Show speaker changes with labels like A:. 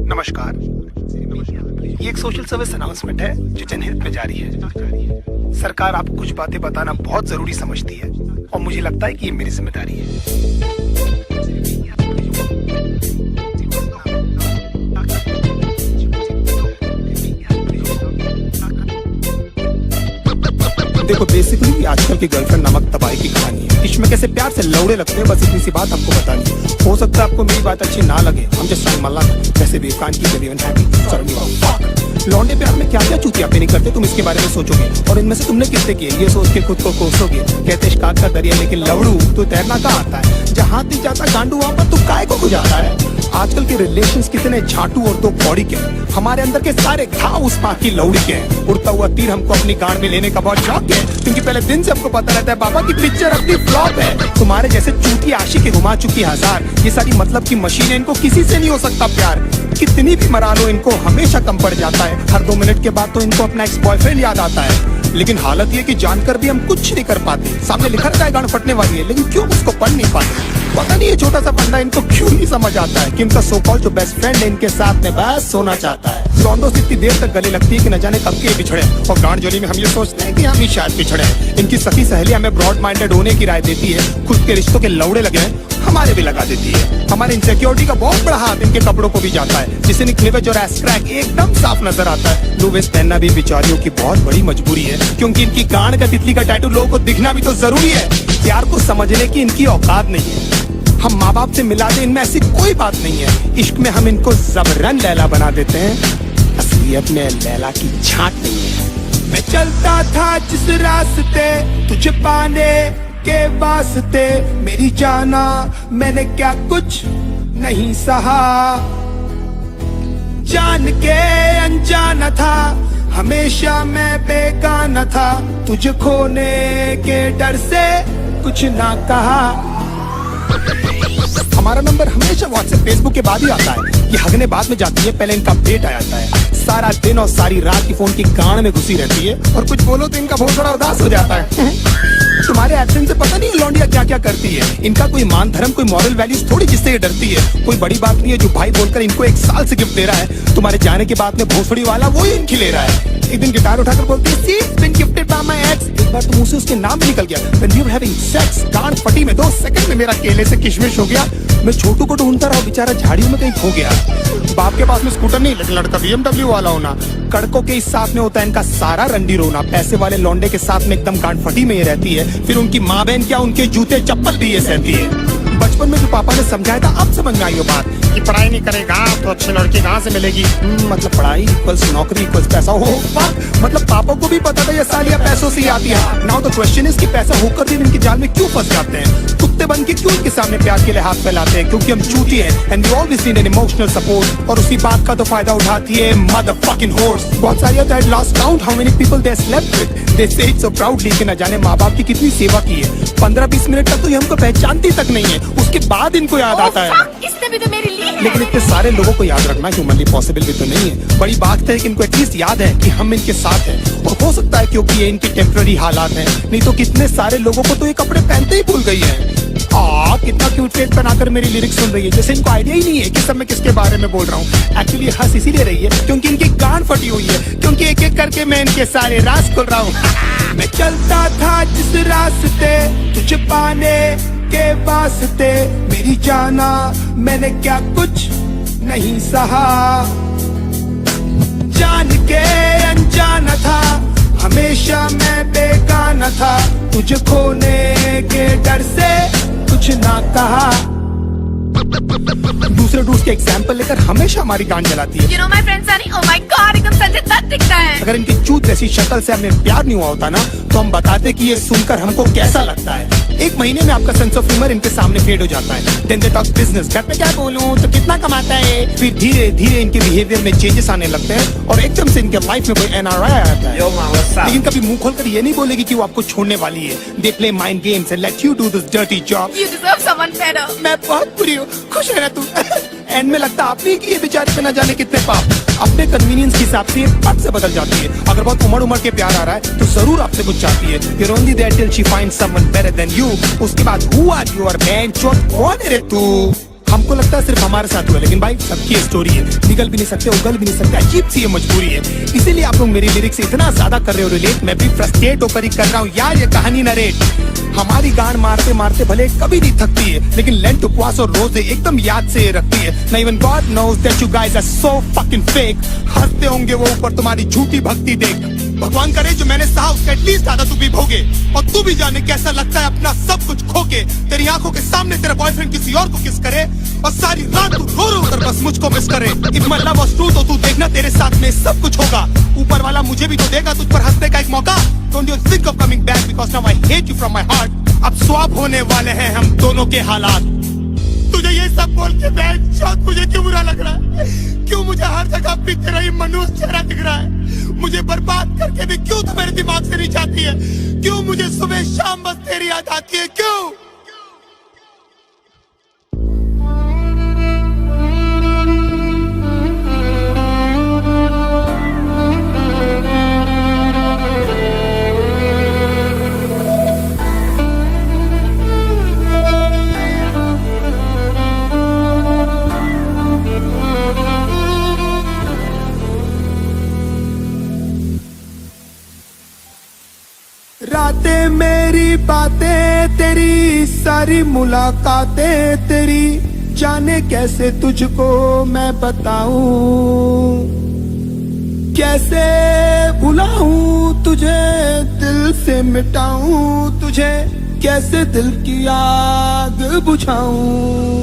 A: नमस्कार, ये एक सोशल सर्विस अनाउंसमेंट है जो जनहित में जारी है। सरकार आपको कुछ बातें बताना बहुत जरूरी समझती है और मुझे लगता है कि ये मेरी जिम्मेदारी है। देखो, बेसिकली आजकल की गर्लफ्रेंड नमक तबाही की कहानी है। इसमें कैसे प्यार से लौड़े लगते हैं, बस इतनी सी बात आपको बतानी है। हो सकता है आपको मेरी बात अच्छी ना लगे, हम जस्ट ट्राइंग मल्ला वैसे भी कान की जब हैप्पी। लौंडे प्यार में क्या क्या चूतियापे नहीं करते, तुम इसके बारे में सोचोगे और इनमें से तुमने कितने किए ये सोच के खुद को कोसोगे। कहते शिकायत का दरिया लेकिन लवड़ू तो तैरना कहाँ आता है, जहाँ दिख जाता गांडू वहाँ पर तू काय को गुजारता है। आजकल के रिलेशंस कितने झाटू और दो कौड़ी के, हमारे अंदर के सारे घाव उस पाक की लौड़ी के हैं। उड़ता हुआ तीर हमको अपनी गांड में लेने का बहुत शौक है, क्योंकि पहले दिन से हमको पता रहता है बाबा की पिक्चर अपनी फ्लॉप है। तुम्हारे जैसे चूती आशिक घुमा चुकी हजार, ये सारी मतलब की मशीन है, इनको किसी से नहीं हो सकता प्यार। कितनी भी मरा लो इनको हमेशा कम पड़ जाता है। हर 2 मिनट के बाद तो इनको अपना एक्स बॉयफ्रेंड याद आता है। लेकिन हालत ये कि जानकर भी हम कुछ नहीं कर पाते। सामने लिखा रहता है गांड फटने वाली है, लेकिन क्यों उसको पढ़ नहीं पाते। पता नहीं ये छोटा सा फंडा इनको क्यों नहीं समझ आता है कि इनका सो कॉल्ड जो बेस्ट फ्रेंड है इनके साथ में बस सोना चाहता है। लौंडों से इतनी देर तक गले लगती है कि न जाने कब के बिछड़े, और गांड जोली में हम ये सोचते हैं कि हम ही शायद पिछड़े। इनकी सखी सहेली हमें ब्रॉड माइंडेड होने की राय देती है, खुद के रिश्तों के लौड़े लगे हैं हमारे भी लगा देती है। हमारे इनसिक्योरिटी का बहुत बड़ा हाथ इनके कपड़ों को भी जाता है, जिससे क्लीवेज और एस क्रैक एकदम साफ नजर आता है। लो वेस्ट पहनना भी बेचारियों की बहुत बड़ी मजबूरी है, क्योंकि इनकी गांड का तितली का टैटू लोगों को दिखना भी तो जरूरी है। प्यार को समझने की इनकी औकात नहीं है, हम माँ बाप से मिला दे इनमें ऐसी कोई बात नहीं है। इश्क में हम इनको जबरन लैला बना देते हैं, असलियत में लैला की छांट नहीं है। मैं चलता था जिस रास्ते तुझे पाने के वास्ते, मेरी जाना मैंने क्या कुछ नहीं सहा। जान के अनजाना था, हमेशा मैं बेगाना था, तुझे खोने के डर से कुछ ना कहा। हमारा नंबर हमेशा व्हाट्सएप फेसबुक के बाद ही आता है। ये हगने बाद में जाती है, पहले इनका अपडेट आ जाता है। सारा दिन और सारी रात की फोन की गांड में घुसी रहती है, और कुछ बोलो तो इनका बहुत बड़ा उदास हो जाता है। तुम्हारे एक्शन से पता नहीं लौंडिया क्या क्या करती है। इनका कोई मान धर्म कोई मॉरल वैल्यूज थोड़ी जिससे ये डरती है। कोई बड़ी बात नहीं है जो भाई बोलकर इनको 1 साल से गिफ्ट दे रहा है, तुम्हारे जाने के बाद में भोसड़ी वाला वो ही इनकी ले रहा है। एक दिन गिटार उठाकर बोलती है, "See, it's been gifted by my ex." एक बार तो मुंह से उसके नाम भी निकल गया। When we were having sex, गांड फटी में 2 सेकंड में मेरा केले से किशमिश हो गया। मैं छोटू को ढूंढता रहा, बेचारा झाड़ियों में कहीं खो गया। बाप के पास में स्कूटर नहीं, लेकिन लड़का BMW वाला होना। कड़कों के इस साथ में होता है इनका सारा रंडी रोना। पैसे वाले लौंडे के साथ में एकदम गांड फटी में ये रहती है, फिर उनकी माँ बहन क्या उनके जूते चप्पल भी ये सहती है। बचपन में जो पापा ने समझाया था अब समझ में आई वो बात कि पढ़ाई नहीं करेगा तो अच्छी लड़की कहाँ से मिलेगी। मतलब पढ़ाई इक्वल्स नौकरी इक्वल्स पैसा। हो मतलब पापा को भी पता था ये सालियाँ पैसों से आती है। नाउ द क्वेश्चन इज कि पैसा होकर भी इनके जाल में क्यों फंस जाते हैं। कुत्ते बन के क्यों इनके सामने प्यार के लिए हाथ फैलाते हैं, क्योंकि हम चूती हैं and we always need an emotional support. और उसी बात का तो फायदा उठाती है मदरफकिंग हॉर्स। बहुत सारी that lost count how many people they slept with, they say it so proudly कि न जाने माँ बाप की कितनी सेवा की है। 15-20 मिनट तक तो ये हमको पहचानती तक नहीं है, उसके बाद इनको याद आता है।
B: इसने भी तो मेरे लिए है।
A: लेकिन इतने सारे लोगों को याद रखना ह्यूमनली पॉसिबल भी तो नहीं है। बड़ी बात है कि इनको एटलीस्ट याद है कि हम इनके साथ हैं, और हो सकता है क्योंकि ये इनके टेम्पररी हालात हैं, नहीं तो कितने सारे लोगों को तो ये कपड़े पहनते ही भूल गई है। कितना क्यूट फेस बनाकर मेरी लिरिक्स सुन रही है, जैसे इनको आइडिया ही नहीं है कि सब मैं किसके बारे में बोल रहा हूँ। एक्चुअली हंस इसीलिए रही है क्योंकि इनकी गांड फटी हुई है, क्योंकि एक एक करके मैं इनके सारे राज खोल रहा हूँ। मैं चलता था जिस रास्ते तुझे पाने के वास्ते, मेरी जाना मैंने क्या कुछ नहीं सहा। जान के अनजाना था, हमेशा मैं बेगाना था, तुझे खोने के डर से कुछ ना कहा। दूसरे डूस के एग्जाम्पल लेकर हमेशा हमारी गांड जलाती है।
B: You know my friend Sunny, oh my God, एकदम संजय दत्त दिखता है।
A: अगर इनकी चूत जैसी शक्ल से हमें प्यार नहीं हुआ होता ना, तो हम बताते कि ये सुनकर हमको कैसा लगता है। 1 महीने में आपका सेंस ऑफ ह्यूमर इनके सामने फेड हो जाता है। देन दे टॉक बिजनेस, घर पे क्या बोलूं तो कितना कमाता है। फिर धीरे धीरे इनके बिहेवियर में चेंजेस आने लगते हैं, और एकदम से इनके लाइफ में कोई NRI आ जाता है। लेकिन कभी मुंह खोलकर ये नहीं बोलेगी कि वो आपको छोड़ने वाली है। They play mind games and let you do this dirty job.
B: You deserve someone better.
A: मैं बहुत बुरी हूँ, खुश है ना तू। एंड में लगता आपने कि ये बेचारे पे न जाने कितने पाप अपने कन्वीनियंस के हिसाब से पट से बदल जाती है। अगर बहुत उमड़ के प्यार आ रहा है तो जरूर आपसे कुछ चाहती है। You're only there till she finds someone better than you। उसके बाद who are you और man चोट कौन है रे तू। हम आपको लगता है सिर्फ हमारे साथ हुआ, लेकिन भाई सबकी स्टोरी है, निकल भी नहीं सकते, उगल भी नहीं सकते, अजीब सी ये मजबूरी है। इसीलिए आप लोग मेरी लिरिक्स से इतना ज्यादा कर रहे हो रिलेट, मैं भी फ्रस्ट्रेट होकर ही कर रहा हूँ यार ये कहानी नरेट। हमारी गांड मारते मारते भले कभी नहीं थकती है, लेकिन लेंट उपवास और रोजे एकदम याद से रखती है। ना even God knows that you guys are so fucking fake. हंसते होंगे वो ऊपर तुम्हारी झूठी भक्ति देख। भगवान करे जो मैंने सहा उसका एटलीस्ट आधा तू भी भोगे, और तू भी जाने कैसा लगता है अपना सब कुछ खोके। तेरी आंखों के सामने तेरा बॉयफ्रेंड किसी और को किस करे, और सारी रात तू रो रो कर बस मुझको मिस करे। If my love was true तो तू देखना तेरे साथ में सब कुछ होगा। ऊपर वाला मुझे भी तो देगा तुझ पर हंसने का एक मौका। Don't you think of coming back because now I hate you from my heart. अब स्वैप होने वाले हैं हम दोनों के हालात। तुझे ये सब बोल के बेंचौत मुझे क्यों बुरा लग रहा है? क्यों मुझे हर जगह भी तेरा ही मनुष्य चेहरा दिख रहा है? मुझे बर्बाद करके भी क्यों तू मेरे दिमाग से नहीं जाती है? क्यों मुझे सुबह शाम बस तेरी याद आती है? क्यों? रातें मेरी बातें तेरी, सारी मुलाकातें तेरी, जाने कैसे तुझको मैं बताऊं, कैसे भुलाऊं तुझे, दिल से मिटाऊं तुझे, कैसे दिल की आग बुझाऊं।